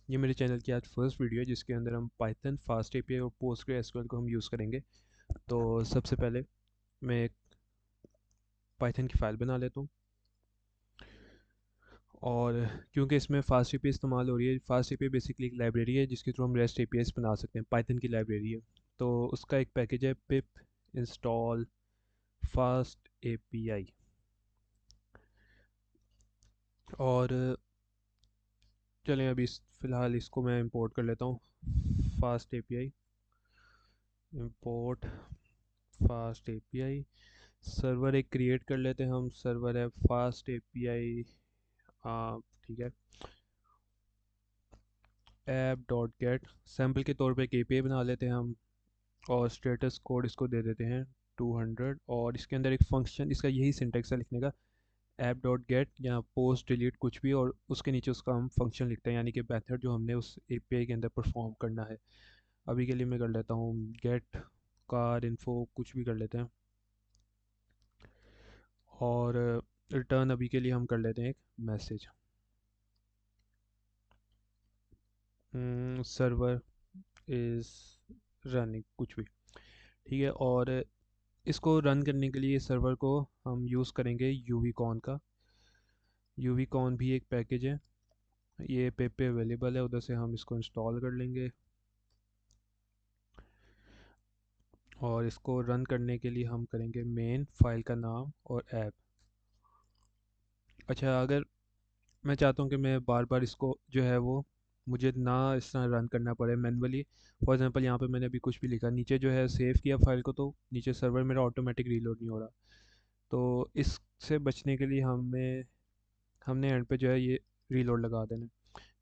ये मेरे चैनल की आज फर्स्ट वीडियो है जिसके अंदर हम पाइथन फास्ट एपीआई और पोस्टग्रेसक्यूएल को हम यूज़ करेंगे। तो सबसे पहले मैं एक पाइथन की फ़ाइल बना लेता हूँ। और क्योंकि इसमें फास्ट एपीआई इस्तेमाल हो रही है, फास्ट एपीआई बेसिकली एक लाइब्रेरी है जिसके थ्रू हम रेस्ट एपीआई बना सकते हैं। पाइथन की लाइब्रेरी है, तो उसका एक पैकेज है पिप इंस्टॉल फास्ट एपीआई। और चलें अभी फ़िलहाल इसको मैं इंपोर्ट कर लेता हूँ। Fast API import fast API. Server एक क्रिएट कर लेते हैं हम। सर्वर है फास्ट एपीआई। ठीक है। ऐप डॉट गेट सैम्पल के तौर पे एक एपीआई बना लेते हैं हम। और स्टेटस कोड इसको दे देते हैं 200। और इसके अंदर एक फंक्शन, इसका यही सिंटेक्स है लिखने का, ऐप डॉट गेट या पोस्ट डिलीट कुछ भी, और उसके नीचे उसका हम फंक्शन लिखते हैं, यानी कि मेथड जो हमने उस एपीआई के अंदर परफॉर्म करना है। अभी के लिए मैं कर लेता हूँ गेट कार इन्फो, कुछ भी कर लेते हैं। और रिटर्न अभी के लिए हम कर लेते हैं एक मैसेज, सर्वर इज़ रनिंग, कुछ भी। ठीक है। और इसको रन करने के लिए सर्वर को हम यूज़ करेंगे यूवीकॉन का। यूवीकॉन भी एक पैकेज है, ये पे अवेलेबल है, उधर से हम इसको इंस्टॉल कर लेंगे। और इसको रन करने के लिए हम करेंगे मेन फाइल का नाम और ऐप। अच्छा, अगर मैं चाहता हूँ कि मैं बार बार इसको जो है वो मुझे ना इस तरह रन करना पड़े मैनुअली। फॉर एग्जांपल यहाँ पे मैंने अभी कुछ भी लिखा, नीचे जो है सेव किया फाइल को, तो नीचे सर्वर मेरा ऑटोमेटिक रीलोड नहीं हो रहा। तो इससे बचने के लिए हमने एंड पे जो है ये रीलोड लगा देना।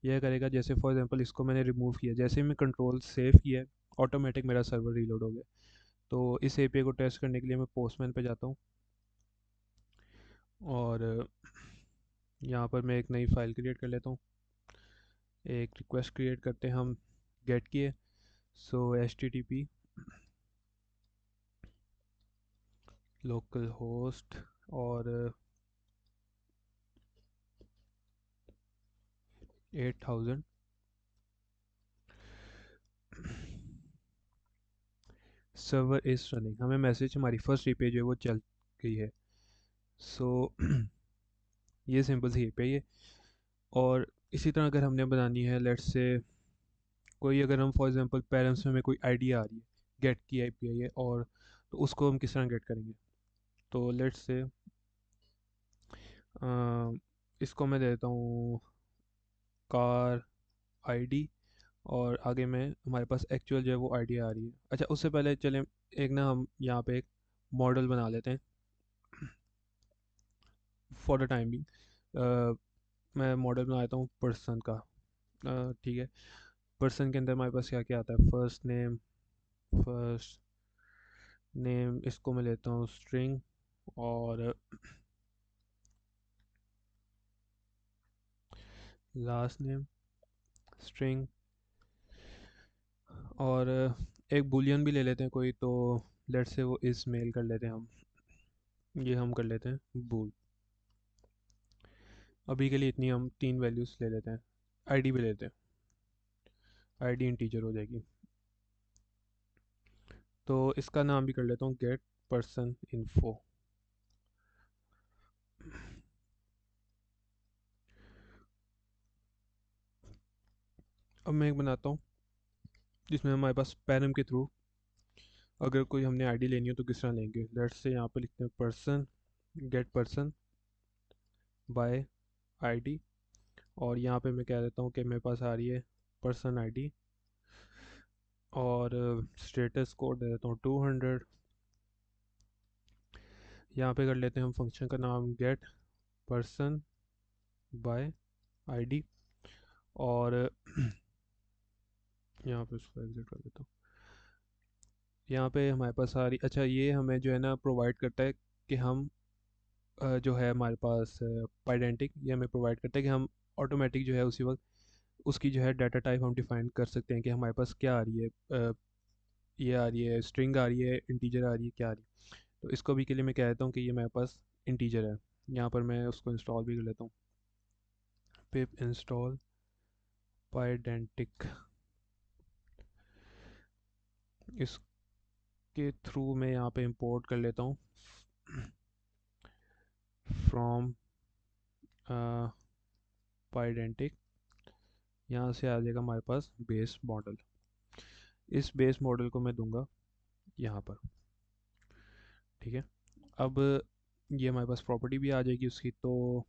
यह करेगा, जैसे फॉर एग्जांपल इसको मैंने रिमूव किया, जैसे ही मैं कंट्रोल सेव किया ऑटोमेटिक मेरा सर्वर रीलोड हो गया। तो इस एपीआई को टेस्ट करने के लिए मैं पोस्टमैन पे जाता हूँ। और यहाँ पर मैं एक नई फाइल क्रिएट कर लेता हूँ। एक रिक्वेस्ट क्रिएट करते हैं हम गेट की है। सो http लोकल होस्ट और 8000 सर्वर इज़ रनिंग। हमें मैसेज, हमारी फर्स्ट एपीआई जो है वो चल गई है। सो ये सिंपल सी एपीआई है। और इसी तरह अगर हमने बनानी है, लेट्स से कोई, अगर हम फॉर एग्जांपल पेरेंट्स में हमें कोई आईडी आ रही है, गेट की एपीआई है, और तो उसको हम किस तरह गेट करेंगे। तो लेट्स से इसको मैं देता हूँ कार आईडी, और आगे में हमारे पास एक्चुअल जो है वो आईडी आ रही है। अच्छा, उससे पहले चलें एक ना हम यहाँ पे एक मॉडल बना लेते हैं फॉर द टाइम बिंग। मैं मॉडल बना लेता हूँ पर्सन का। ठीक है। पर्सन के अंदर हमारे पास क्या क्या आता है, फर्स्ट नेम इसको मैं लेता हूँ स्ट्रिंग, और लास्ट नेम स्ट्रिंग, और एक बुलियन भी ले लेते हैं कोई, तो लेट से वो इस मेल कर लेते हैं हम। ये हम कर लेते हैं बूल। अभी के लिए इतनी हम तीन वैल्यूज़ ले लेते हैं। आईडी भी लेते हैं, आईडी इंटीजर हो जाएगी। तो इसका नाम भी कर लेता हूँ गेट पर्सन इन्फो। अब मैं एक बनाता हूँ जिसमें हमारे पास पैरम के थ्रू अगर कोई हमने आईडी लेनी हो तो किस तरह लेंगे। लेट्स से यहाँ पे लिखते हैं person, get person by ID. और यहाँ पे मैं कह देता हूँ कि मेरे पास आ रही है पर्सन आईडी, और स्टेटस कोड दे देता हूँ 200। यहाँ पे कर लेते हैं हम फंक्शन का नाम गेट पर्सन बाय आईडी। और यहाँ पे उसको एग्जिट कर देता हूँ। यहाँ पे हमारे पास सारी, अच्छा ये हमें जो है ना प्रोवाइड करता है कि हम जो है हमारे पास पाइडेंटिक, ये हमें प्रोवाइड करता है कि हम ऑटोमेटिक जो है उसी वक्त उसकी जो है डाटा टाइप हम डिफाइन कर सकते हैं कि हमारे पास क्या आ रही है। ये आ रही है स्ट्रिंग, आ रही है इंटीजर, आ रही है, क्या आ रही है। तो इसको भी के लिए मैं कह देता हूँ कि ये मेरे पास इंटीजर है। यहाँ पर मैं उसको इंस्टॉल भी कर लेता हूँ, पिप इंस्टॉल पाइडेंटिक, इसके थ्रू मैं यहाँ पे इंपोर्ट कर लेता हूँ फ्रॉम पाइडेंटिक। यहाँ से आ जाएगा हमारे पास बेस मॉडल। इस बेस मॉडल को मैं दूंगा यहाँ पर, ठीक है। अब ये हमारे पास प्रॉपर्टी भी आ जाएगी उसकी। तो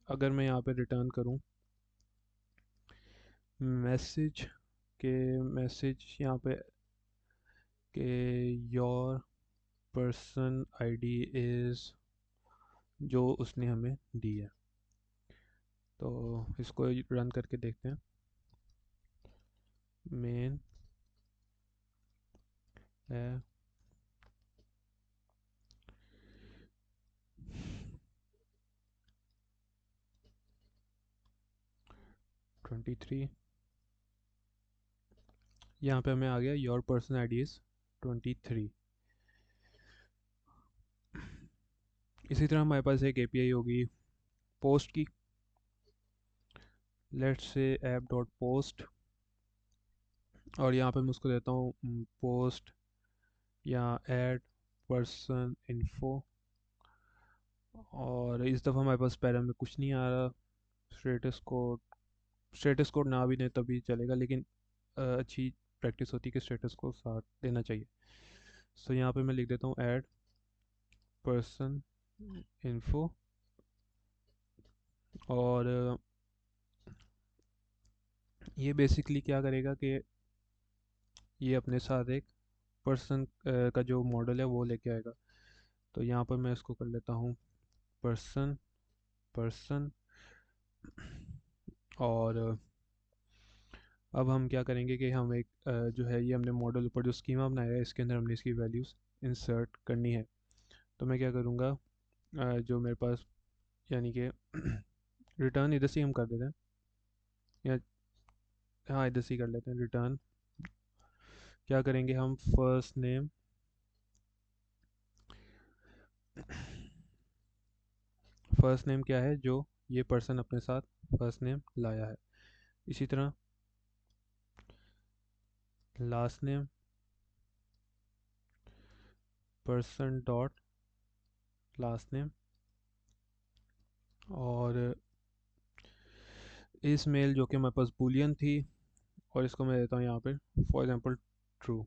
अगर मैं यहाँ पे रिटर्न करूँ मैसेज के, मैसेज यहाँ पे के योर पर्सन आईडी इज़, जो उसने हमें दी है। तो इसको रन करके देखते हैं। मेन है 23, यहाँ पे हमें आ गया योर पर्सन आईडी इज़ 23। इसी तरह हमारे पास एक एपीआई होगी पोस्ट की। Let's say app dot post, और यहाँ पे मैं उसको देता हूँ पोस्ट या ऐड पर्सन इन्फो। और इस दफ़ा हमारे पास पैरा में कुछ नहीं आ रहा। स्टेटस कोड, स्टेटस कोड ना भी दें तभी चलेगा, लेकिन अच्छी प्रैक्टिस होती है कि स्टेटस को साथ देना चाहिए। सो यहाँ पे मैं लिख देता हूँ ऐड पर्सन इन्फो। और ये बेसिकली क्या करेगा कि ये अपने साथ एक पर्सन का जो मॉडल है वो लेके आएगा। तो यहाँ पर मैं इसको कर लेता हूँ पर्सन पर्सन। और अब हम क्या करेंगे कि हम एक जो है ये हमने मॉडल ऊपर जो स्कीमा बनाया है इसके अंदर हमने इसकी वैल्यूज़ इंसर्ट करनी है। तो मैं क्या करूँगा, जो मेरे पास यानी कि रिटर्न इधर से ही हम कर देते हैं, या हाँ इधर से ही कर लेते हैं रिटर्न। क्या करेंगे हम, फर्स्ट नेम, फर्स्ट नेम क्या है जो ये पर्सन अपने साथ फर्स्ट नेम लाया है। इसी तरह last name person dot last name. और इस मेल जो कि हमारे पास बुलियन थी, और इसको मैं देता हूँ यहाँ पे फॉर एग्जांपल ट्रू,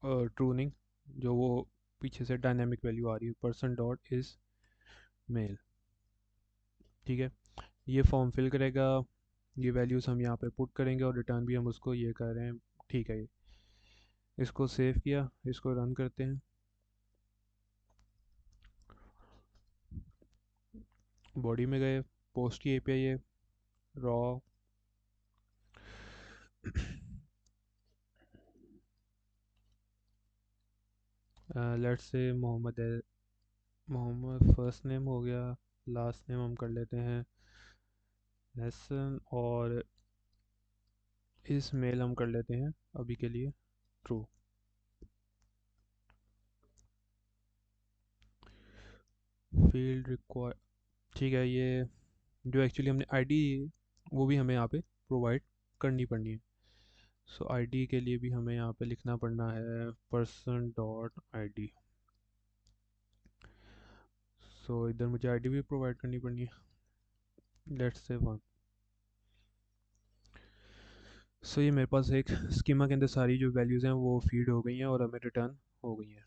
ट्रू नहीं, जो वो पीछे से डायनेमिक वैल्यू आ रही है पर्सन डॉट इज़ मेल, ठीक है। ये फॉर्म फिल करेगा, ये वैल्यूज़ हम यहाँ पे पुट करेंगे और रिटर्न भी हम उसको ये कर रहे हैं, ठीक है। ये इसको सेव किया, इसको रन करते हैं। बॉडी में गए, पोस्ट की एपीआई है रॉ लेट्स से मोहम्मद है, मोहम्मद फर्स्ट नेम हो गया, लास्ट नेम हम कर लेते हैं लेसन। और इस मेल हम कर लेते हैं अभी के लिए ट्रू। फील्ड रिक्वायर, ठीक है। ये जो एक्चुअली हमने आईडी वो भी हमें यहाँ पे प्रोवाइड करनी पड़नी है। सो आईडी के लिए भी हमें यहाँ पे लिखना पड़ना है पर्सन डॉट आईडी। सो इधर मुझे आईडी भी प्रोवाइड करनी पड़नी है, लेट्स से 1। सो ये मेरे पास एक स्कीमा के अंदर सारी जो वैल्यूज़ हैं वो फीड हो गई हैं और हमें रिटर्न हो गई हैं।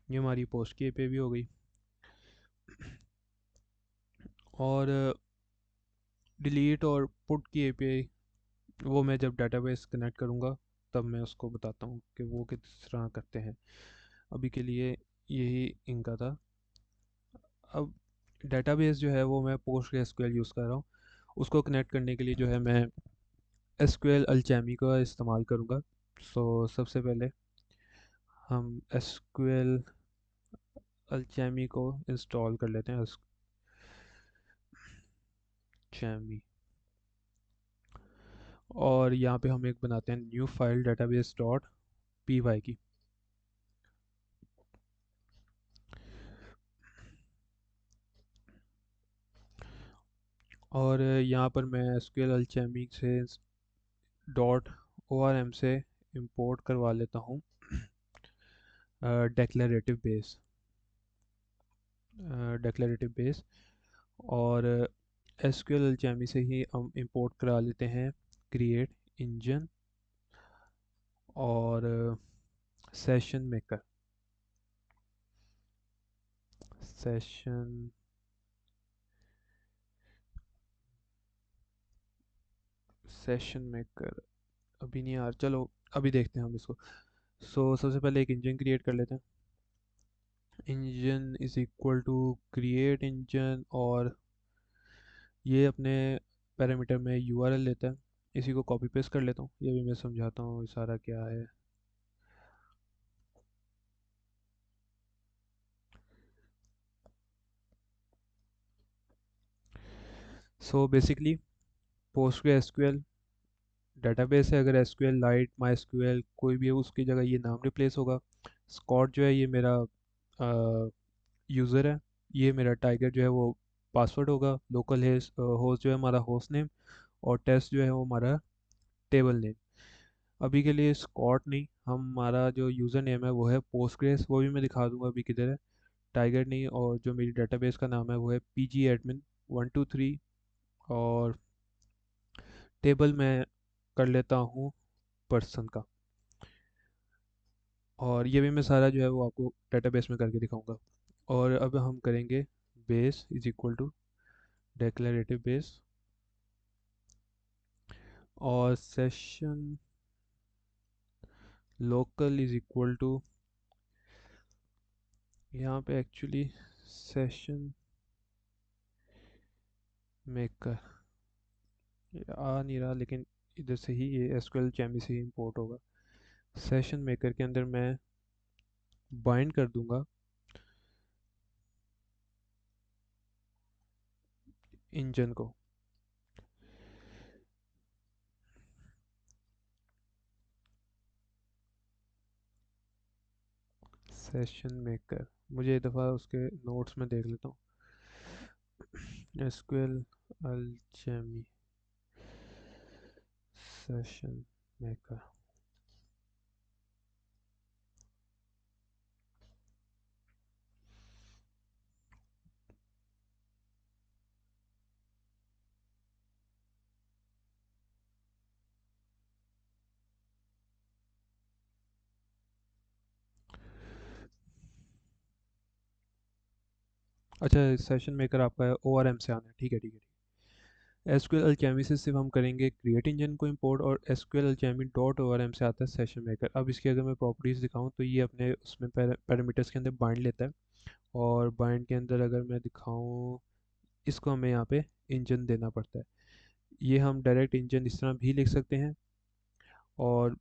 ये हमारी पोस्ट की एपीआई भी हो गई। और डिलीट और पुट की एपीआई वो मैं जब डेटाबेस कनेक्ट करूँगा तब मैं उसको बताता हूँ कि वो किस तरह करते हैं। अभी के लिए यही इनका था। अब डेटाबेस जो है वो मैं पोस्ट एसक्यूएल यूज़ कर रहा हूँ। उसको कनेक्ट करने के लिए जो है मैं एसक्यूएल अल्चेमी का इस्तेमाल करूँगा। सो सबसे पहले हम एसक्यूएल अल्चेमी को इंस्टॉल कर लेते हैं, अल्चेमी। और यहाँ पे हम एक बनाते हैं new file database dot P Y की। और यहाँ पर मैं एसक्यूएल अल्चेमी से डॉट ORM से इंपोर्ट करवा लेता हूँ डेक्लरेटिव बेस, और एसक्यूएल अल्चेमी से ही हम इंपोर्ट करा लेते हैं क्रिएट इंजन और session maker. Session session maker अभी नहीं यार, चलो अभी देखते हैं हम इसको। सबसे पहले एक इंजन क्रिएट कर लेते हैं। Engine is equal to create engine, और ये अपने पैरामीटर में यूआरएल लेता है। इसी को कॉपी पेस्ट कर लेता हूँ, ये भी मैं समझाता हूँ ये सारा क्या है। सो बेसिकली पोस्टग्रे एसक्यूएल डेटाबेस है। अगर एसक्यूएल लाइट माई एसक्यूएल कोई भी है, उसकी जगह ये नाम रिप्लेस होगा। स्कॉट जो है ये मेरा यूज़र है। ये मेरा टाइगर जो है वो पासवर्ड होगा। लोकल है होस्ट जो है हमारा होस्ट नेम, और टेस्ट जो है वो हमारा टेबल नेम। अभी के लिए स्कॉट नहीं, हमारा जो यूज़र नेम है वो है पोस्टग्रेस, वो भी मैं दिखा दूंगा अभी किधर है। टाइगर नहीं, और जो मेरी डेटाबेस का नाम है वो है pg admin123। और टेबल मैं कर लेता हूँ पर्सन का। और ये भी मैं सारा जो है वो आपको डेटाबेस में करके दिखाऊंगा। और अब हम करेंगे base is equal to declarative base, और session local is equal to, यहाँ पे एक्चुअली सेशन मेकर आ नहीं रहा, लेकिन इधर से ही ये एसक्यूएल चैमी से ही इंपोर्ट होगा। सेशन मेकर के अंदर मैं बाइंड कर दूंगा इंजन को। सेशन मेकर, मुझे एक दफ़ा उसके नोट्स में देख लेता हूँ। SQL Alchemy session maker. अच्छा, सेशन मेकर आपका है ORM से आना है, ठीक है ठीक है। एसक्यूएल अल्केमी से सिर्फ हम करेंगे क्रिएट इंजन को इंपोर्ट, और एसक्यूएल अल्केमी डॉट ORM से आता है सेशन मेकर। अब इसकी अगर मैं प्रॉपर्टीज़ दिखाऊं तो ये अपने उसमें पैरामीटर्स के अंदर बाइंड लेता है। और बाइंड के अंदर अगर मैं दिखाऊं, इसको हमें यहाँ पे इंजन देना पड़ता है। ये हम डायरेक्ट इंजन इस तरह भी लिख सकते हैं, और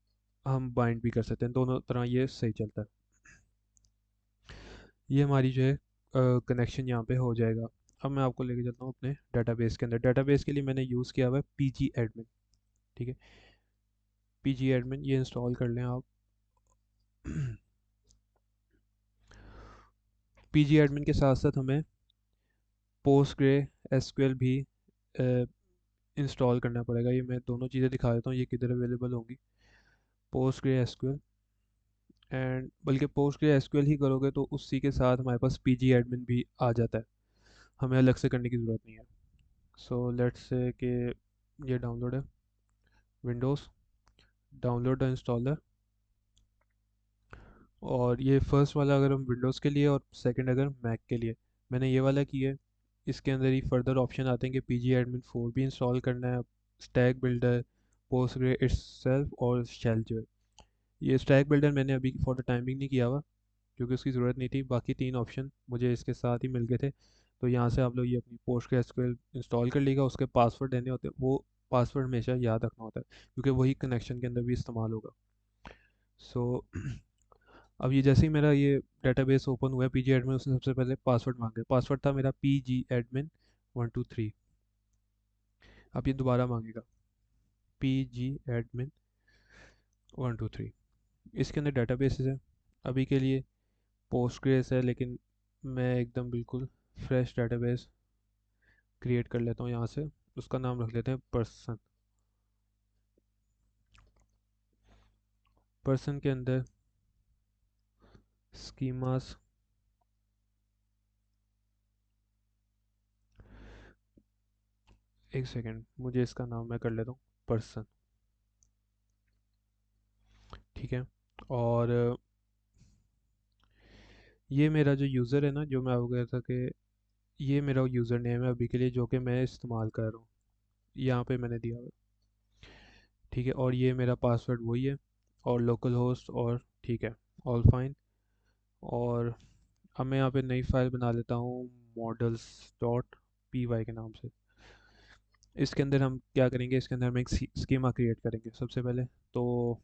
हम बाइंड भी कर सकते हैं, दोनों तरह ये सही चलता है। ये हमारी जो है कनेक्शन यहाँ पे हो जाएगा। अब मैं आपको लेके चलता हूँ अपने डेटाबेस के अंदर। डेटाबेस के लिए मैंने यूज़ किया हुआ है पीजी एडमिन, ठीक है। पीजी एडमिन ये इंस्टॉल कर लें आप। पीजी एडमिन के साथ साथ हमें पोस्टग्रे एसक्यूएल भी इंस्टॉल करना पड़ेगा। ये मैं दोनों चीज़ें दिखा देता हूँ ये किधर अवेलेबल होंगी। पोस्टग्रे एसक्यूएल, एंड बल्कि पोस्टग्रे एसक्यूएल ही करोगे तो उसी के साथ हमारे पास पीजी एडमिन भी आ जाता है, हमें अलग से करने की ज़रूरत नहीं है। सो लेट्स से कि ये डाउनलोड है, विंडोज़, डाउनलोड द इंस्टॉलर। और ये फर्स्ट वाला अगर हम विंडोज़ के लिए, और सेकंड अगर मैक के लिए, मैंने ये वाला किया है। इसके अंदर ही फर्दर ऑप्शन आते हैं कि pg admin 4 भी इंस्टॉल करना है, स्टैक बिल्डर, पोस्टग्रे इटसेल्फ, और शेल जो है। ये स्टैक बिल्डर मैंने अभी फॉर द टाइमिंग नहीं किया हुआ, क्योंकि उसकी ज़रूरत नहीं थी। बाकी तीन ऑप्शन मुझे इसके साथ ही मिल गए थे। तो यहाँ से आप लोग ये अपनी PostgreSQL इंस्टॉल कर लीजिएगा। उसके पासवर्ड देने होते हैं, वो पासवर्ड हमेशा याद रखना होता है, क्योंकि वही कनेक्शन के अंदर भी इस्तेमाल होगा। सो अब ये जैसे ही मेरा ये डेटाबेस ओपन हुआ है पीजी एडमिन, उसने सबसे पहले पासवर्ड मांगा। पासवर्ड था मेरा pg admin123। अब ये दोबारा मांगेगा pg admin123। इसके अंदर डेटाबेस है अभी के लिए पोस्टग्रेस है, लेकिन मैं एकदम बिल्कुल फ्रेश डेटाबेस क्रिएट कर लेता हूँ यहाँ से। उसका नाम रख लेते हैं पर्सन। पर्सन के अंदर स्कीमास, एक सेकेंड, मुझे इसका नाम मैं कर लेता हूँ पर्सन। ठीक है। और ये मेरा जो यूज़र है ना, जो मैं आपको कह था कि ये मेरा यूज़र नेम है अभी के लिए, जो कि मैं इस्तेमाल कर रहा हूँ, यहाँ पे मैंने दिया हुआ है। ठीक है, और ये मेरा पासवर्ड वही है, और लोकल होस्ट, और ठीक है, ऑल फाइन। और अब मैं यहाँ पे नई फाइल बना लेता हूँ, मॉडल्स डॉट पी वाई के नाम से। इसके अंदर हम क्या करेंगे, इसके अंदर हम एक स्कीमा क्रिएट करेंगे सबसे पहले। तो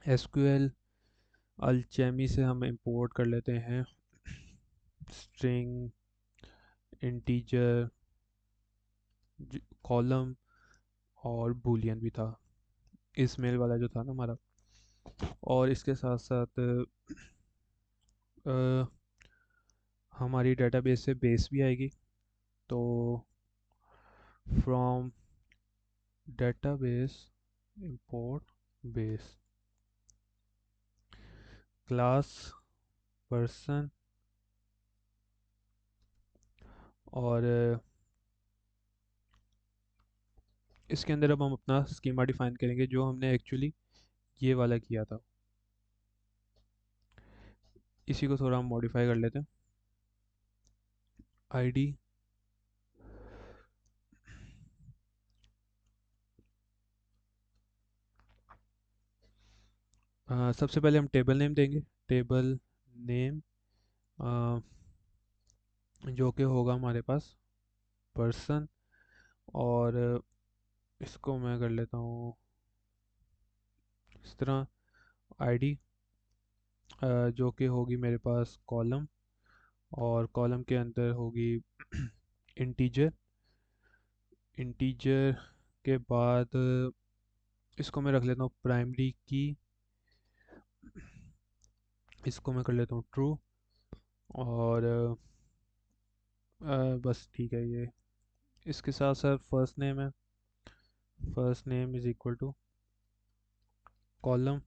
एसक्यूएल अल्चेमी से हम इंपोर्ट कर लेते हैं स्ट्रिंग, इंटीजर, कॉलम, और बूलियन भी था, इस मेल वाला जो था ना हमारा। और इसके साथ साथ हमारी डेटाबेस से बेस भी आएगी। तो from database import base, class person, और इसके अंदर अब हम अपना स्कीमा डिफाइन करेंगे जो हमने एक्चुअली ये वाला किया था। इसी को थोड़ा हम मॉडिफाई कर लेते हैं। आईडी, सबसे पहले हम टेबल नेम देंगे, टेबल नेम जो कि होगा हमारे पास पर्सन। और इसको मैं कर लेता हूँ इस तरह, आईडी जो कि होगी मेरे पास कॉलम, और कॉलम के अंदर होगी इंटीजर। इंटीजर के बाद इसको मैं रख लेता हूँ प्राइमरी की, इसको मैं कर लेता हूँ ट्रू। और बस ठीक है ये। इसके साथ साथ फर्स्ट नेम है, first name is equal to column.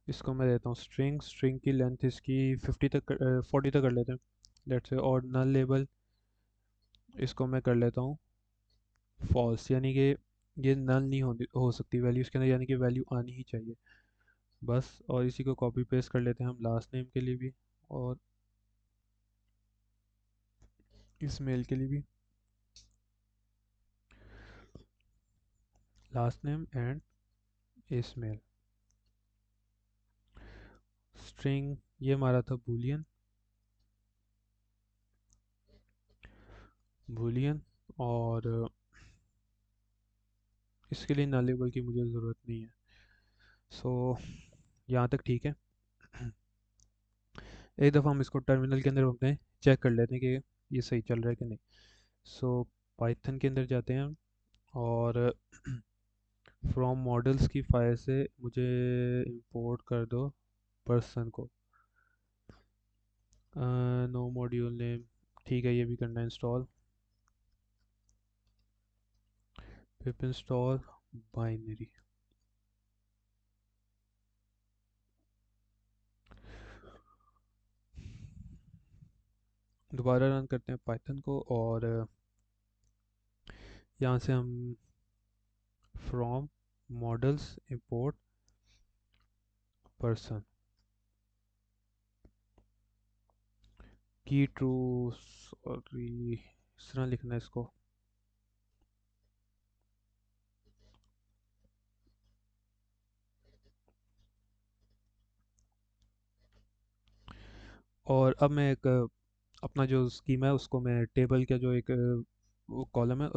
इसको मैं देता हूँ स्ट्रिंग, स्ट्रिंग की लेंथ इसकी 40 तक कर लेते हैं लेट्स से। और नल लेबल, इसको मैं कर लेता हूँ फॉल्स, यानी कि ये नल नहीं हो सकती वैल्यू इसके अंदर, यानी कि वैल्यू आनी ही चाहिए बस। और इसी को कॉपी पेस्ट कर लेते हैं हम लास्ट नेम के लिए भी, और इस मेल के लिए भी, लास्ट नेम एंड इस मेल। स्ट्रिंग ये हमारा था बूलियन, बूलियन। और इसके लिए नल लेबल की मुझे ज़रूरत नहीं है। सो यहाँ तक ठीक है। एक दफ़ा हम इसको टर्मिनल के अंदर अपने चेक कर लेते हैं कि ये सही चल रहा है कि नहीं। सो पाइथन के अंदर जाते हैं हम, और फ्रॉम मॉडल्स की फाइल से मुझे इंपोर्ट कर दो पर्सन को। नो मॉड्यूल नेम, ठीक है, ये भी करना है इंस्टॉल। पिप इंस्टॉल बाइनरी। दोबारा रन करते हैं पाइथन को, और यहाँ से हम फ्रॉम मॉडल्स इंपोर्ट पर्सन की ट्रू, सॉरी इस तरह लिखना है इसको। और अब मैं एक अपना जो स्कीमा है उसको मैं टेबल का जो एक कॉलम है,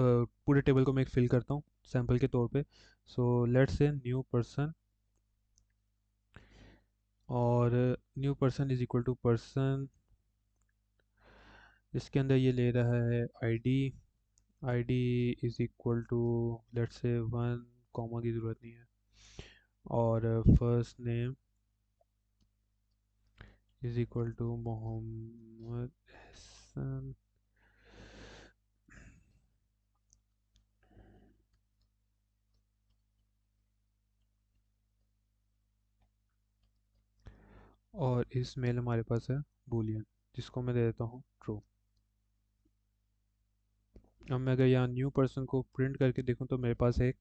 पूरे टेबल को मैं एक फिल करता हूँ सैंपल के तौर पे। So let's say new person, और new person is equal to person, इसके अंदर ये ले रहा है ID, ID is equal to let's say 1, comma की ज़रूरत नहीं है। और first name is equal to Mohammad Hassan और इस मेल हमारे पास है बूलियन, जिसको मैं दे देता हूँ ट्रू। अब मैं अगर यहाँ न्यू पर्सन को प्रिंट करके देखूँ तो मेरे पास एक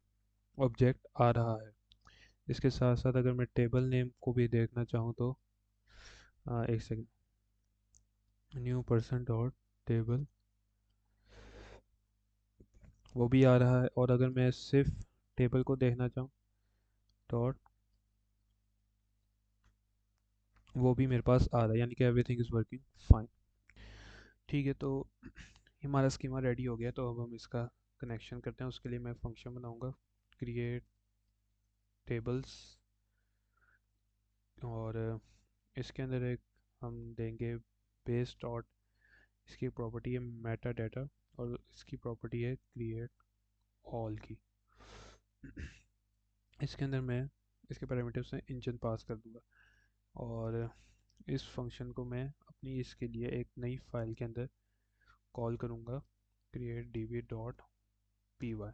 ऑब्जेक्ट आ रहा है। इसके साथ साथ अगर मैं टेबल नेम को भी देखना चाहूँ तो एक second, new person dot table, वो भी आ रहा है। और अगर मैं सिर्फ टेबल को देखना चाहूँ डॉट, वो भी मेरे पास आ रहा है, यानी कि एवरीथिंग इज़ वर्किंग फाइन। ठीक है, तो हमारा स्कीमा रेडी हो गया। तो अब हम इसका कनेक्शन करते हैं। उसके लिए मैं फंक्शन बनाऊंगा क्रिएट टेबल्स, और इसके अंदर एक हम देंगे बेस डॉट, इसकी प्रॉपर्टी है मेटा डाटा, और इसकी प्रॉपर्टी है क्रिएट ऑल की। इसके अंदर मैं इसके पैरामीटर्स में इंजन पास कर दूंगा, और इस फंक्शन को मैं अपनी इसके लिए एक नई फाइल के अंदर कॉल करूँगा create db dot P Y,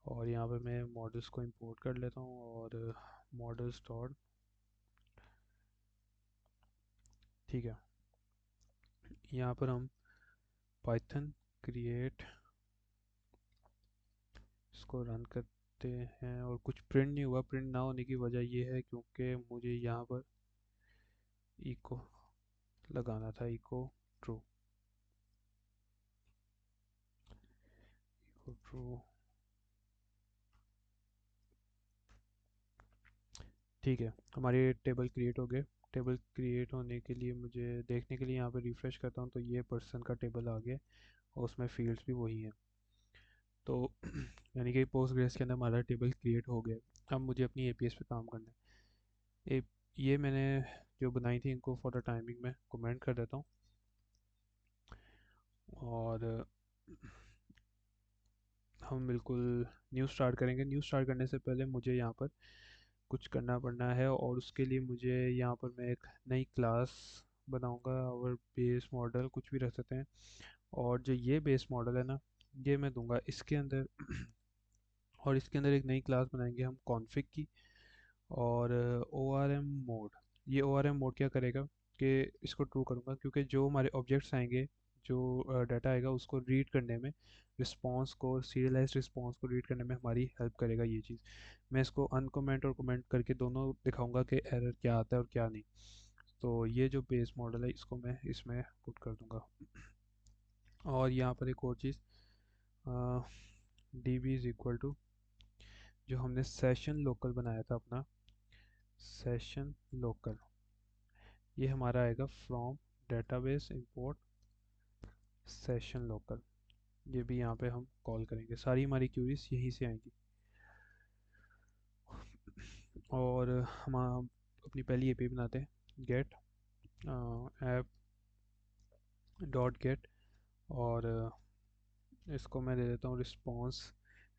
और यहाँ पे मैं मॉडल्स को इंपोर्ट कर लेता हूँ, और मॉडल्स डॉट, ठीक है, यहाँ पर हम पाइथन क्रिएट, इसको रन करते हैं। और कुछ प्रिंट नहीं हुआ। प्रिंट ना होने की वजह ये है क्योंकि मुझे यहाँ पर इको लगाना था, इको ट्रू, इको ट्रू। ठीक है, हमारे टेबल क्रिएट हो गए। टेबल क्रिएट होने के लिए मुझे देखने के लिए यहाँ पर रिफ़्रेश करता हूँ तो ये पर्सन का टेबल आ गया, और उसमें फील्ड्स भी वही हैं। तो यानी कि पोस्टग्रेस के अंदर हमारा टेबल क्रिएट हो गया। अब मुझे अपनी एपीएस पे काम करना है। ये मैंने जो बनाई थी इनको फॉर द टाइमिंग में कमेंट कर देता हूँ, और हम बिल्कुल न्यू स्टार्ट करेंगे। न्यू स्टार्ट करने से पहले मुझे यहाँ पर कुछ करना पड़ना है, और उसके लिए मुझे यहाँ पर मैं एक नई क्लास बनाऊंगा, और बेस मॉडल कुछ भी रख सकते हैं। और जो ये बेस मॉडल है ना, ये मैं दूंगा इसके अंदर। और इसके अंदर एक नई क्लास बनाएंगे हम कॉन्फ़िग की, और ओ आर एम मोड। ये ओ आर एम मोड क्या करेगा कि इसको ट्रू करूँगा, क्योंकि जो हमारे ऑब्जेक्ट्स आएंगे, जो डाटा आएगा उसको रीड करने में, रिस्पांस को, सीरियलाइज्ड रिस्पांस को रीड करने में हमारी हेल्प करेगा ये चीज़। मैं इसको अनकमेंट और कमेंट करके दोनों दिखाऊंगा कि एरर क्या आता है और क्या नहीं। तो ये जो बेस मॉडल है इसको मैं इसमें पुट कर दूंगा। और यहाँ पर एक और चीज़, D B is equal to, जो हमने सेशन लोकल बनाया था अपना, सेशन लोकल, ये हमारा आएगा from database import session local. ये भी यहाँ पे हम कॉल करेंगे, सारी हमारी क्यूरीज यहीं से आएंगी। और हम अपनी पहली एपीआई बनाते हैं, गेट ऐप डॉट गेट, और इसको मैं दे देता हूँ रिस्पॉन्स।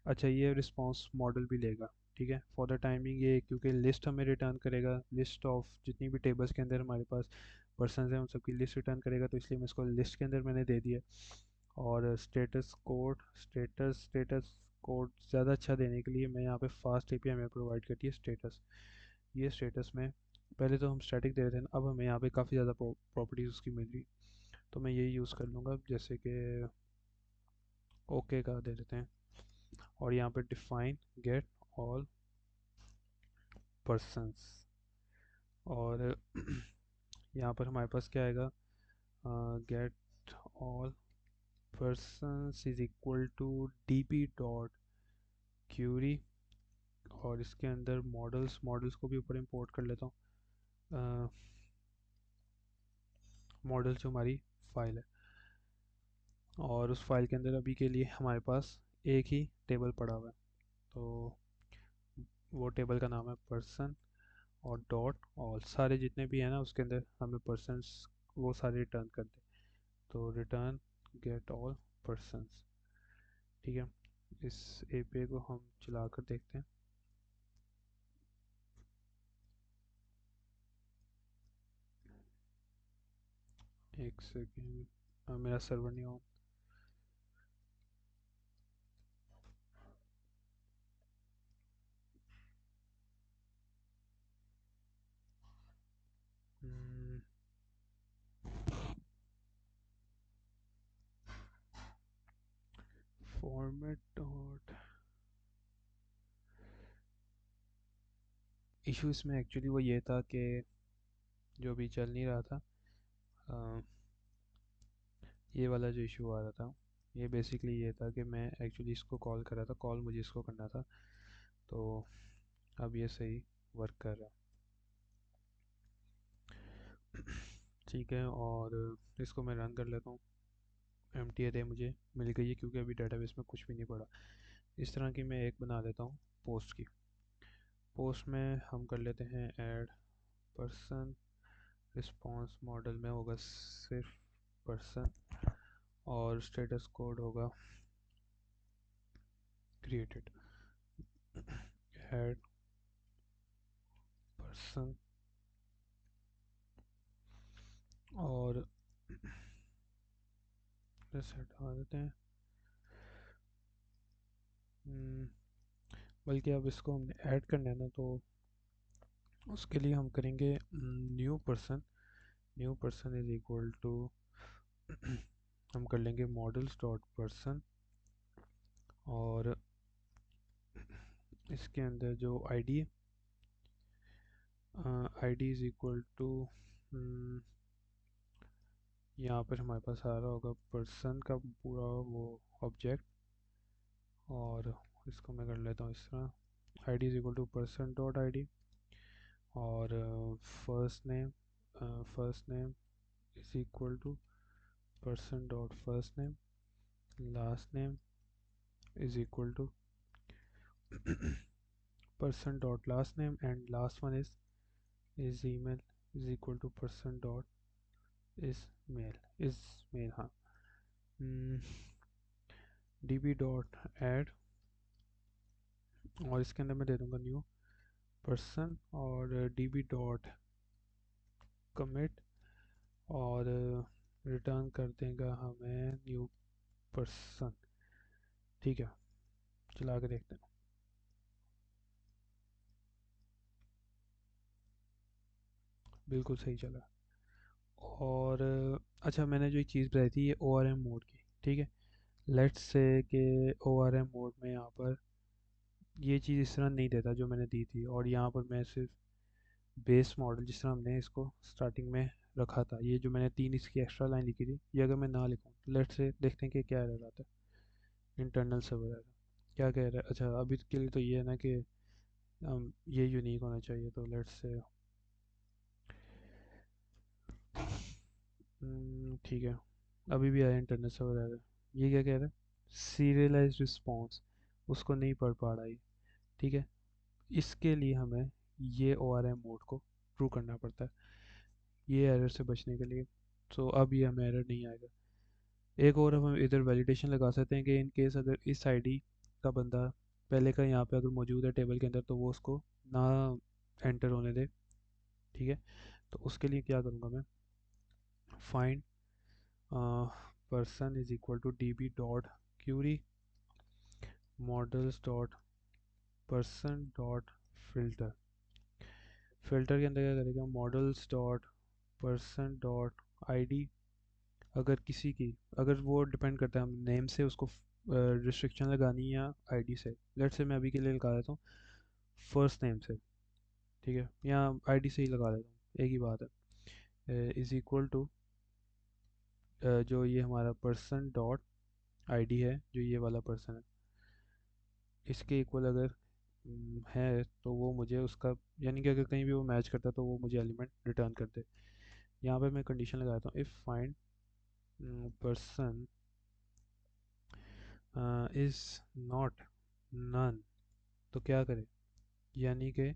अच्छा, ये रिस्पॉन्स मॉडल भी लेगा, ठीक है, फॉर द टाइमिंग ये, क्योंकि लिस्ट हमें रिटर्न करेगा, लिस्ट ऑफ जितनी भी टेबल्स के अंदर हमारे पास पर्सन हैं उन सबकी लिस्ट रिटर्न करेगा, तो इसलिए मैं इसको लिस्ट के अंदर मैंने दे दिया। और स्टेटस कोड ज़्यादा अच्छा देने के लिए मैं यहाँ पे फास्ट एपीआई में प्रोवाइड करती है स्टेटस। ये स्टेटस में पहले तो हम स्टैटिक दे रहे थे ना, अब हमें यहाँ पे काफ़ी ज़्यादा प्रॉपर्टीज़ उसकी मिल रही, तो मैं यही यूज़ कर लूँगा, जैसे कि ओके का दे देते हैं। और यहाँ पे डिफाइन गेट ऑल पर्सन्स, और यहाँ पर हमारे पास क्या आएगा, get all persons is equal to db dot query, और इसके अंदर मॉडल्स को भी ऊपर इंपोर्ट कर लेता हूँ, मॉडल जो हमारी फाइल है। और उस फाइल के अंदर अभी के लिए हमारे पास एक ही टेबल पड़ा हुआ है, तो वो टेबल का नाम है पर्सन, और डॉट ऑल, सारे जितने भी हैं ना उसके अंदर हमें पर्सन्स वो सारे रिटर्न कर दे, तो रिटर्न गेट ऑल पर्सन्स। ठीक है, इस एपीआई को हम चला कर देखते हैं। एक सेकेंड, मेरा सर्वर नहीं ऑन। फॉर्मेट डॉट इशू इसमें एक्चुअली वो ये था कि जो भी चल नहीं रहा था, अ, ये वाला जो इशू आ रहा था, ये बेसिकली ये था कि मैं एक्चुअली इसको कॉल कर रहा था, कॉल मुझे इसको करना था। तो अब ये सही वर्क कर रहा है। ठीक है, और इसको मैं रन कर लेता हूँ। एम टी अरे मुझे मिल गई है क्योंकि अभी डेटाबेस में कुछ भी नहीं पड़ा। इस तरह की मैं एक बना लेता हूँ पोस्ट की। पोस्ट में हम कर लेते हैं ऐड पर्सन, रिस्पॉन्स मॉडल में होगा सिर्फ पर्सन, और स्टेटस कोड होगा क्रिएटेड। ऐड पर्सन, और जैसे हटा देते हैं। हम्म, बल्कि अब इसको हमने ऐड करना है ना, तो उसके लिए हम करेंगे new person. New person is equal to हम कर लेंगे मॉडल्स डॉट पर्सन, और इसके अंदर जो आईडी है, आईडी इज इक्वल टू, यहाँ पर हमारे पास आ रहा होगा पर्सन का पूरा वो ऑब्जेक्ट, और इसको मैं कर लेता हूँ इस तरह। ID is equal to person dot ID, और first name is equal to person dot first name, last name is equal to person dot last name, and last one is email is equal to person dot is mail हाँ। db dot add, और इसके अंदर मैं दे दूंगा new person, और db dot commit, और return कर देगा हमें न्यू पर्सन। ठीक है, चला के देखते हैं। बिल्कुल सही चला। और अच्छा, मैंने जो एक चीज़ बताई थी ये ओ आर एम मोड की, ठीक है। लेट्स से कि ओ आर एम मोड में यहाँ पर ये चीज़ इस तरह नहीं देता जो मैंने दी थी, और यहाँ पर मैं सिर्फ बेस मॉडल जिस तरह हमने इसको स्टार्टिंग में रखा था, ये जो मैंने तीन इसकी एक्स्ट्रा लाइन लिखी थी, ये अगर मैं ना लिखूँ तो लेट्स से देखते हैं कि क्या एरर आता है। इंटरनल सर्वर एरर क्या कह रहा है? अच्छा, अभी के लिए तो ये है ना कि ये यूनिक होना चाहिए, तो लेट्स से ठीक है, अभी भी आया इंटरनल सर्वर एरर। ये क्या कह रहा है? सीरियलाइज रिस्पॉन्स, उसको नहीं पढ़ पा रहा है। ठीक है, इसके लिए हमें ये ओ आर एम मोड को ट्रू करना पड़ता है ये एरर से बचने के लिए। तो अब ये हमें एरर नहीं आएगा। एक और हम इधर वैलिडेशन लगा सकते हैं कि इन केस अगर इस आईडी का बंदा पहले का यहाँ पे अगर मौजूद है टेबल के अंदर, तो वो उसको ना एंटर होने दे। ठीक है, तो उसके लिए क्या करूँगा मैं, find person is equal to D B dot query models dot person dot filter. Filter के अंदर क्या करेगा, models dot person dot ID. अगर किसी की, अगर वो डिपेंड करता है हम नेम से उसको रिस्ट्रिक्शन लगानी है या आईडी से। लेट से मैं अभी के लिए लगा देता हूँ फर्स्ट नेम से। ठीक है, या आईडी से ही लगा देता हूँ, एक ही बात है। इज़ इक्वल टू जो ये हमारा पर्सन डॉट आईडी है, जो ये वाला पर्सन है, इसके इक्वल अगर है तो वो मुझे उसका, यानी कि अगर कहीं भी वो मैच करता है तो वो मुझे एलिमेंट रिटर्न कर दे। यहाँ पे मैं कंडीशन लगाता हूँ, if find person is not none, तो क्या करे, यानी कि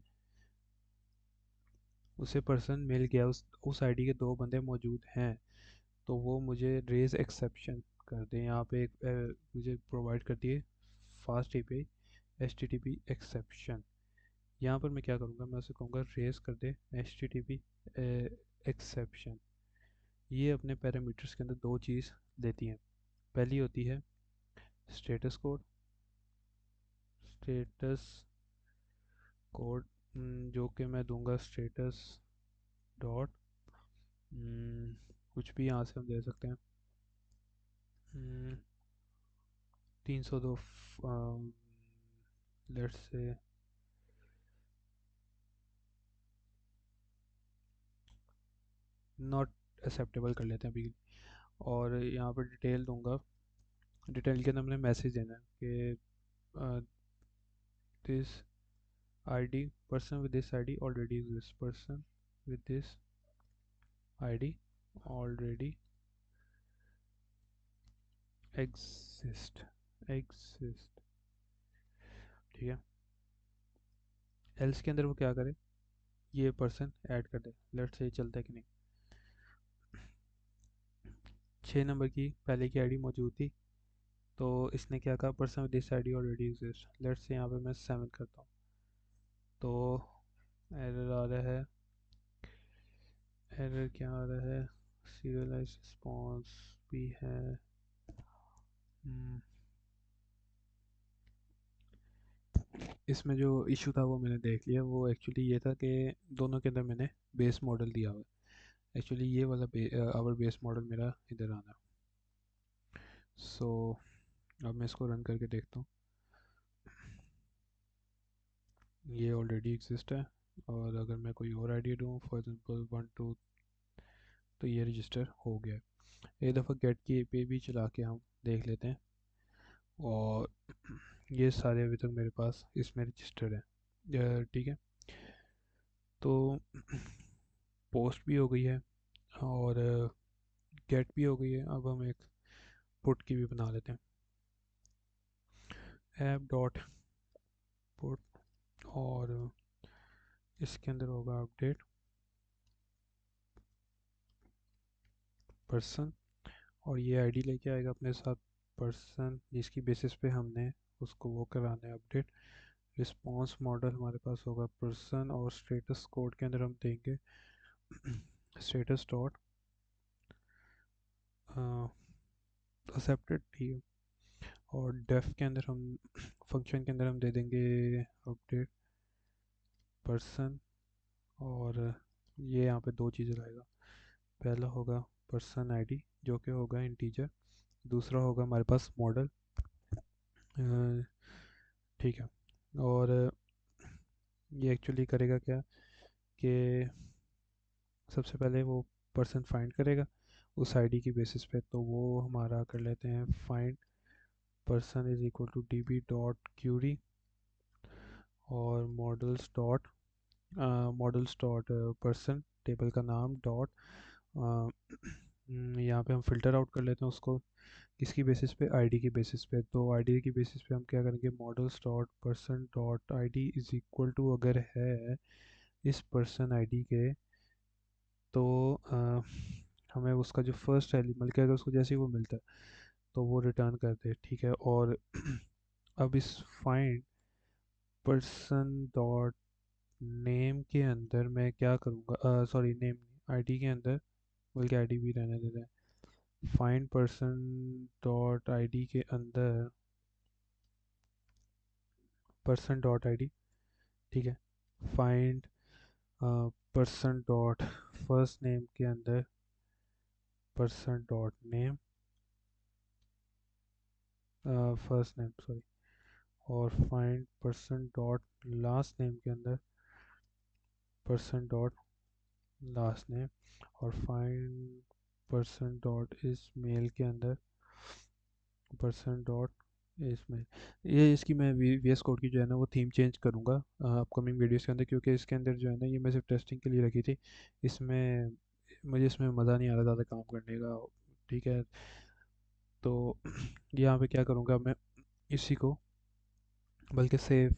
उसे पर्सन मिल गया, उस आईडी के दो बंदे मौजूद हैं, तो वो मुझे रेज एक्सेप्शन कर दें। यहाँ पे एक मुझे प्रोवाइड करती है fast API H T T P exception. यहाँ पर मैं क्या करूँगा, मैं उसे कहूँगा रेज कर दे H T T P exception. ये अपने पैरामीटर्स के अंदर दो चीज़ देती हैं। पहली होती है स्टेटस कोड। स्टेटस कोड जो कि मैं दूंगा स्टेटस डॉट कुछ भी यहाँ से हम दे सकते हैं। 302 लेट्स से नॉट एक्सेप्टेबल कर लेते हैं अभी। और यहाँ पर डिटेल दूंगा। डिटेल के अंदर मैंने मैसेज देना है कि this ID person with this ID already exist, person with this ID already exist. ठीक है। एल्स के अंदर वो क्या करे, ये पर्सन ऐड कर दे। लेट्स से चलता है कि नहीं। 6 नंबर की पहले की आईडी मौजूद थी, तो इसने क्या कहा, person with this ID already exist. Let's say यहाँ पे मैं 7 करता हूँ, तो एरर आ रहा है। एरर क्या आ रहा है, सीरियलाइज रिस्पॉन्स भी है। हम्म, इसमें जो इशू था वो मैंने देख लिया। वो एक्चुअली ये था कि दोनों के अंदर मैंने बेस मॉडल दिया हुआ है। एक्चुअली ये वाला आवर बेस मॉडल मेरा इधर आना। सो अब मैं इसको रन करके देखता हूँ। ये ऑलरेडी एग्जिस्ट है। और अगर मैं कोई और आईडी दूँ, फॉर एग्जांपल 1 2, तो ये रजिस्टर हो गया है। एक दफ़ा गेट की एपीआई भी चला के हम देख लेते हैं। और ये सारे अभी तक मेरे पास इसमें रजिस्टर्ड है। ठीक है। तो पोस्ट भी हो गई है और गेट भी हो गई है। अब हम एक पुट की भी बना लेते हैं। ऐप डॉट पुट, और इसके अंदर होगा अपडेट पर्सन, और ये आईडी लेके आएगा अपने साथ पर्सन जिसकी बेसिस पे हमने उसको वो कराना है अपडेट। रिस्पॉन्स मॉडल हमारे पास होगा पर्सन, और स्टेटस कोड के अंदर हम देंगे स्टेटस डॉट एक्सेप्टेड। ठीक है। और डेफ के अंदर हम फंक्शन के अंदर हम दे देंगे अपडेट पर्सन। और ये यहाँ पे दो चीज़ें लाएगा। पहला होगा पर्सन आईडी जो कि होगा इंटीजर। दूसरा होगा हमारे पास मॉडल। ठीक है। और ये एक्चुअली करेगा क्या कि सबसे पहले वो पर्सन फाइंड करेगा उस आईडी की बेसिस पे। तो वो हमारा कर लेते हैं find person is equal to D B dot query, और मॉडल्स डॉट पर्सन टेबल का नाम डॉट यहाँ पे हम फ़िल्टर आउट कर लेते हैं उसको किसकी बेसिस पे, आईडी की बेसिस पे। तो आईडी की बेसिस पे हम क्या करेंगे, models dot person dot ID is equal to अगर है इस पर्सन आईडी के, तो हमें उसका जो फर्स्ट एलिमेंट क्या, अगर उसको जैसे ही वो मिलता है तो वो रिटर्न कर दे। ठीक है। और अब इस फाइंड पर्सन डॉट नेम के अंदर मैं क्या करूँगा, सॉरी नेम आईडी के अंदर, बल्कि आईडी भी रहने देते हैं। फाइंड पर्सन डॉट आईडी के अंदर पर्सन डॉट आईडी। ठीक है। Find person dot first name के अंदर person dot name, first name sorry. और find person dot last name के अंदर पर्सन डॉट लास्ट नेम। और find person dot email के अंदर पर्सन डॉट इसमें। ये इसकी मैं वी एस कोड की जो है ना वो थीम चेंज करूँगा अपकमिंग वीडियोस के अंदर, क्योंकि इसके अंदर जो है ना ये मैं सिर्फ टेस्टिंग के लिए रखी थी। इसमें मुझे इसमें मज़ा नहीं आ रहा ज़्यादा काम करने का। ठीक है। तो यहाँ पे क्या करूँगा मैं, इसी को बल्कि सेव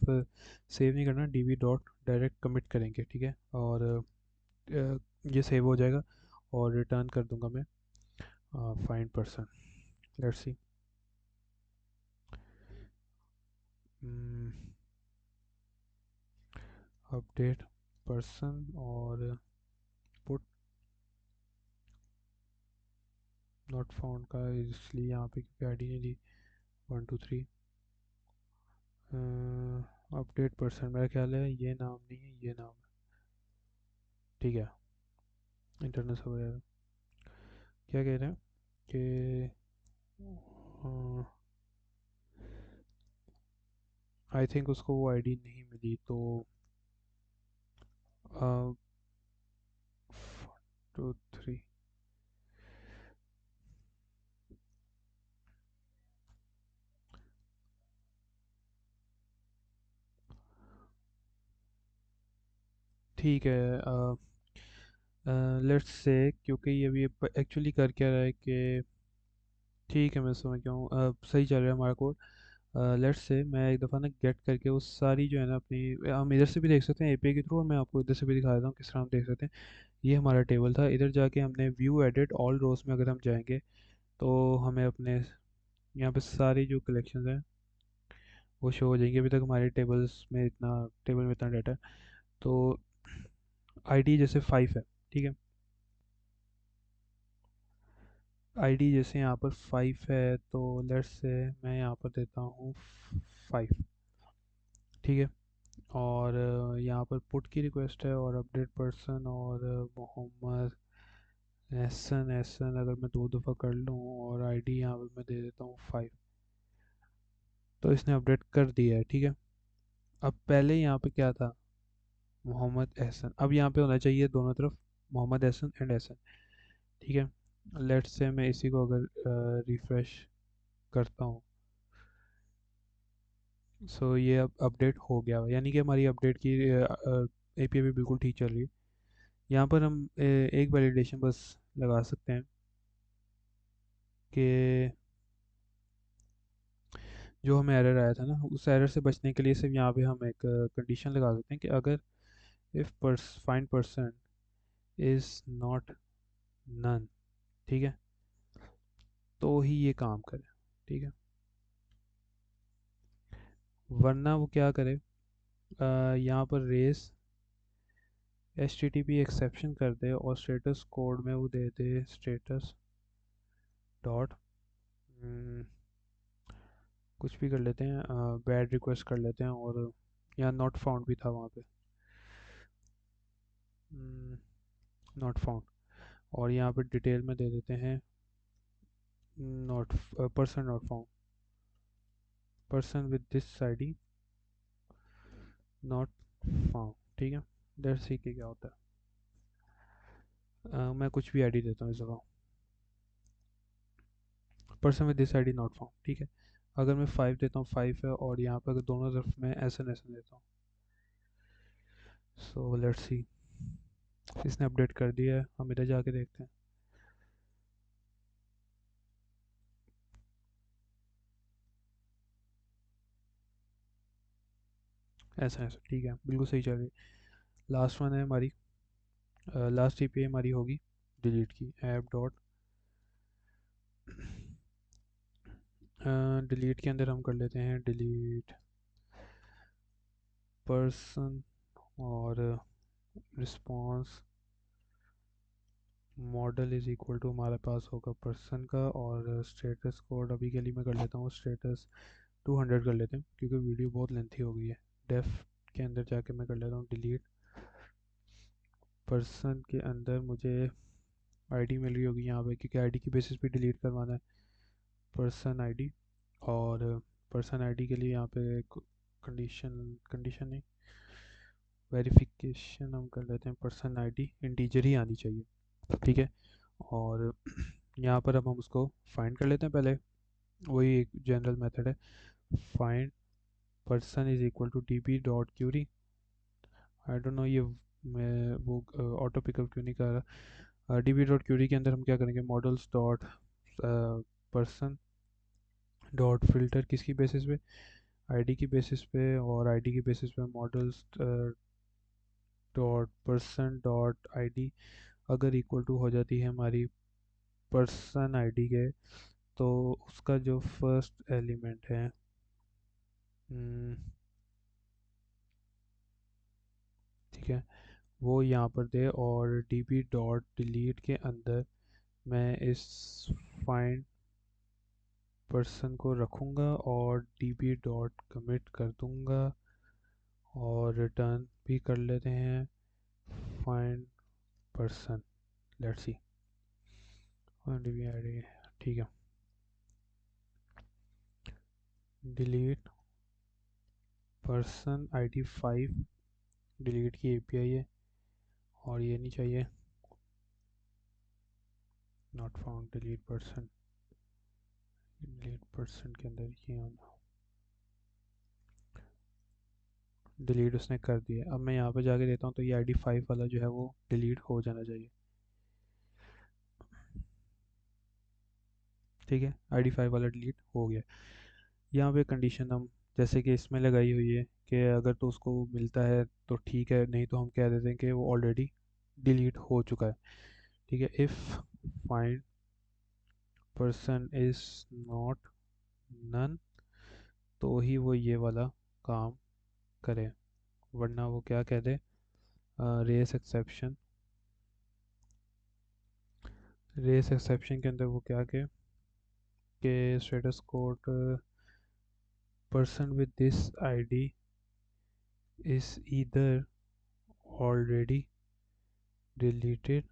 नहीं करना, D B dot direct commit करेंगे। ठीक है। और ये सेव हो जाएगा और रिटर्न कर दूंगा मैं find person. Let's see. Update person और पुट नॉट फाउंड का इसलिए यहाँ पे क्योंकि आईडी नहीं दी 123 अपडेट पर्सन मेरा ख्याल है ये नाम नहीं है ये नाम है। ठीक है इंटरनल सर्वर क्या कह रहे हैं कि आई थिंक उसको वो आईडी नहीं मिली तो 2 3 ठीक है लेट्स से क्योंकि ये भी एक्चुअली कर क्या रहा है कि ठीक है मैं समझ गया हूँ सही चल रहा है हमारा कोड। लेट्स से मैं एक दफ़ा ना गेट करके वो सारी जो है ना अपनी हम इधर से भी देख सकते हैं एपीआई के थ्रू और मैं आपको इधर से भी दिखा देता हूँ किस तरह हम देख सकते हैं। ये हमारा टेबल था इधर जाके हमने व्यू एडिट ऑल रोज में अगर हम जाएंगे तो हमें अपने यहाँ पे सारी जो कलेक्शंस हैं वो शो हो जाएंगी। अभी तक हमारे टेबल में इतना डाटा है तो आईडी जैसे 5 है ठीक है। आईडी जैसे यहाँ पर 5 है तो लेट्स से मैं यहाँ पर देता हूँ 5 ठीक है। और यहाँ पर पुट की रिक्वेस्ट है और अपडेट पर्सन और मोहम्मद एहसन एहसन अगर मैं 2 दफ़ा कर लूँ और आईडी यहाँ पर मैं दे देता हूँ 5 तो इसने अपडेट कर दिया है ठीक है। अब पहले यहाँ पे क्या था मोहम्मद एहसन अब यहाँ पे होना चाहिए दोनों तरफ मोहम्मद एहसन एंड एहसन ठीक है। लेट्स से मैं इसी को अगर रिफ़्रेश करता हूँ सो ये अब अपडेट हो गया यानी कि हमारी अपडेट की एपीआई भी बिल्कुल ठीक चल रही है। यहाँ पर हम एक वैलिडेशन बस लगा सकते हैं कि जो हमें एरर आया था ना उस एरर से बचने के लिए सिर्फ यहाँ पे हम एक कंडीशन लगा सकते हैं कि अगर if find person is not none ठीक है तो ही ये काम करे ठीक है। वरना वो क्या करे यहाँ पर raise H T T P exception कर दे और स्टेटस कोड में वो दे दे स्टेटस डॉट कुछ भी कर लेते हैं बैड रिक्वेस्ट कर लेते हैं और यहाँ नॉट फाउंड भी था वहाँ पे नॉट फाउंड और यहाँ पे डिटेल में दे देते हैं not person not found person with this ID not found ठीक है। लेट्स सी कि क्या होता है मैं कुछ भी आईडी देता हूँ इस दफ़ा person with this ID not found ठीक है। अगर मैं 5 देता हूँ 5 है और यहाँ पर अगर दोनों तरफ मैं एस एन देता हूँ सो लेट्स सी इसने अपडेट कर दिया है हम इधर जाके देखते हैं। ऐसा ऐसा ठीक है बिल्कुल सही चल रही है। लास्ट वन है हमारी लास्ट ईपीआई हमारी होगी डिलीट की ऐप डॉट डिलीट के अंदर हम कर लेते हैं डिलीट पर्सन और response model is equal to हमारे पास होगा पर्सन का और स्टेटस कोड अभी के लिए मैं कर लेता हूँ स्टेटस 200 कर लेते हैं क्योंकि वीडियो बहुत लेंथी हो गई है। डेफ के अंदर जाके मैं कर लेता हूँ डिलीट पर्सन के अंदर मुझे आईडी मिल रही होगी यहाँ पे क्योंकि आईडी की बेसिस पे डिलीट करवाना है पर्सन आईडी और पर्सन आईडी के लिए यहाँ पे कंडीशन कंडीशन नहीं वेरिफिकेशन हम कर लेते हैं पर्सन आईडी इंटीजर ही आनी चाहिए ठीक है। और यहाँ पर अब हम उसको फाइंड कर लेते हैं पहले वही एक जनरल मेथड है find person is equal to D B dot query I don't know ये मैं वो ऑटो पिकअप क्यों नहीं कर रहा। डी बी डॉट क्यूरी के अंदर हम क्या करेंगे models dot person dot filter किसकी बेसिस पे आईडी की बेसिस पे और आईडी की बेसिस पे models dot person dot ID अगर इक्वल टू हो जाती है हमारी पर्सन आईडी के तो उसका जो फर्स्ट एलिमेंट है हम्म, ठीक है वो यहाँ पर दे और डी बी डॉट डिलीट के अंदर मैं इस फाइंड पर्सन को रखूँगा और db डॉट कमिट कर दूँगा और रिटर्न भी कर लेते हैं find person. Let's see db id, ठीक है। डिलीट पर्सन id 5 डिलीट की API है और ये नहीं चाहिए। नॉट फाउंड डिलीट पर्सन के अंदर ये आना, डिलीट उसने कर दिया। अब मैं यहाँ पे जाके देता हूँ तो ये id 5 वाला जो है वो डिलीट हो जाना चाहिए। ठीक है, id 5 वाला डिलीट हो गया। यहाँ पे कंडीशन हम जैसे कि इसमें लगाई हुई है कि अगर तो उसको मिलता है तो ठीक है, नहीं तो हम कह देते हैं कि वो ऑलरेडी डिलीट हो चुका है। ठीक है, if find person is not none तो ही वो ये वाला काम करे, वरना वो क्या कह दे, रेस एक्सेप्शन। रेस एक्सेप्शन के अंदर वो क्या कहे कि status code person with this ID is either already deleted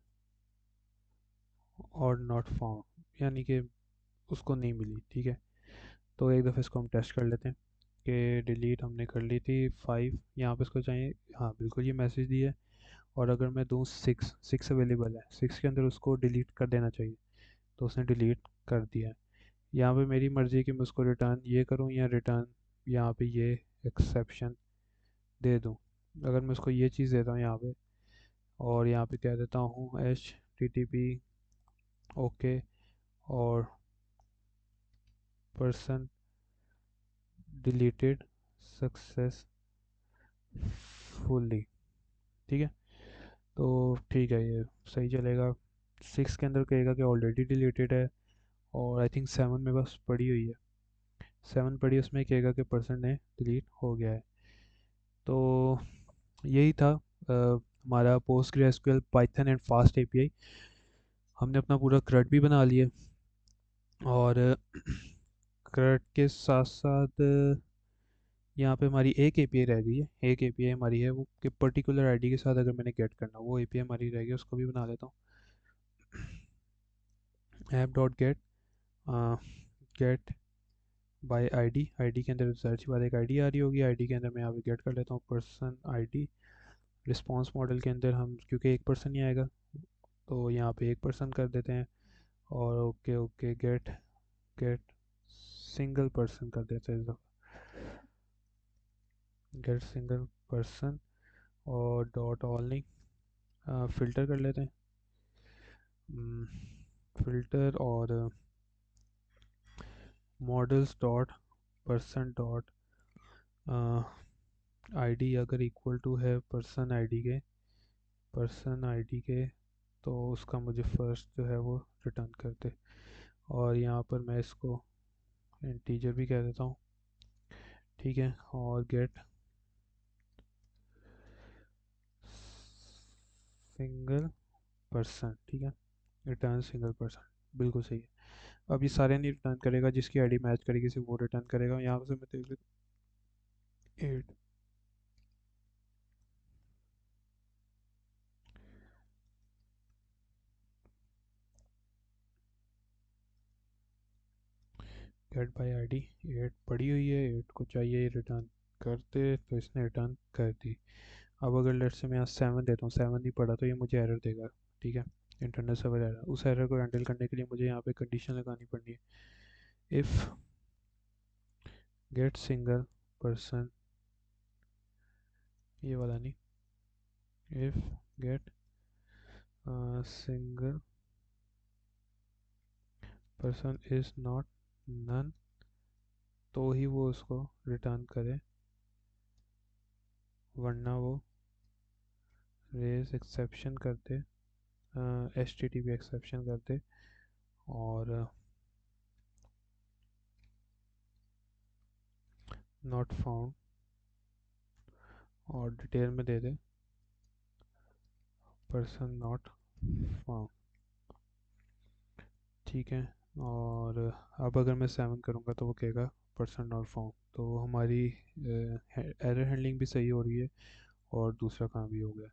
और नॉट फाउंड, यानी कि उसको नहीं मिली। ठीक है, तो एक दफ़ा इसको हम टेस्ट कर लेते हैं कि डिलीट हमने कर ली थी 5, यहाँ पे इसको चाहिए, हाँ बिल्कुल ये मैसेज दिया है। और अगर मैं दूँ 6 अवेलेबल है, 6 के अंदर उसको डिलीट कर देना चाहिए, तो उसने डिलीट कर दिया है। यहाँ पे मेरी मर्ज़ी है कि मैं उसको रिटर्न ये करूँ या रिटर्न यहाँ पे ये एक्सेप्शन दे दूँ। अगर मैं उसको ये चीज़ देता हूँ यहाँ पे और यहाँ पे कह देता हूँ HTTP ओके और पर्सन डिलीटेड सक्सेसफुली, ठीक है, तो ठीक है ये सही चलेगा। 6 के अंदर कहेगा कि ऑलरेडी डिलीटेड है और आई थिंक 7 में बस पड़ी हुई है, 7 पड़ी, उसमें कहेगा कि पर्सन ने डिलीट हो गया है। तो यही था हमारा PostgreSQL Python and fast API। हमने अपना पूरा CRUD भी बना लिया और CRUD के साथ साथ यहाँ पे हमारी एक API रह गई है। एक API हमारी है वो कि पर्टिकुलर आईडी के साथ अगर मैंने गेट करना, वो API हमारी रह गई, उसको भी बना लेता हूँ। App dot get get by ID के अंदर सर्च के बाद एक आईडी आ रही होगी, आईडी के अंदर मैं यहाँ पे गेट कर लेता हूँ पर्सन आईडी। रिस्पॉन्स मॉडल के अंदर हम क्योंकि एक पर्सन ही आएगा तो यहाँ पे एक पर्सन कर देते हैं और okay okay get get single person कर देते हैं, गेट सिंगल पर्सन और डॉट ऑल नहीं, फ़िल्टर कर लेते हैं, फ़िल्टर और models dot person dot ID अगर इक्वल टू है पर्सन आईडी के तो उसका मुझे फर्स्ट जो है वो रिटर्न कर दे। और यहाँ पर मैं इसको इंटीजर भी कह देता हूँ, ठीक है, और गेट सिंगल पर्सन, ठीक है, रिटर्न सिंगल पर्सन, बिल्कुल सही है। अब ये सारे नहीं रिटर्न करेगा, जिसकी आईडी मैच करेगी सिर्फ वो रिटर्न करेगा। यहाँ से मैं देख लेता 8, गेट बाय आईडी 8 पड़ी हुई है, 8 को चाहिए रिटर्न करते तो इसने रिटर्न कर दी। अब अगर लेट से मैं यहाँ 7 देता हूँ, 7 नहीं पड़ा तो ये मुझे एरर देगा। ठीक है, इंटरनेट सर्वर एरर, उस एरर को हैंडल करने के लिए मुझे यहाँ पे कंडीशन लगानी पड़नी है। इफ़ गेट सिंगल पर्सन, ये वाला नहीं, if get single person is not none तो ही वो उसको रिटर्न करे, वरना वो रेज एक्सेप्शन करते, HTTP एक्सेप्शन करते और नॉट फाउंड और डिटेल में दे दे पर्सन नॉट फाउंड। ठीक है, और अब अगर मैं 7 करूँगा तो वो कहेगा पर्सन नॉट फाउंड, तो हमारी एरर हैंडलिंग भी सही हो रही है और दूसरा काम भी हो गया।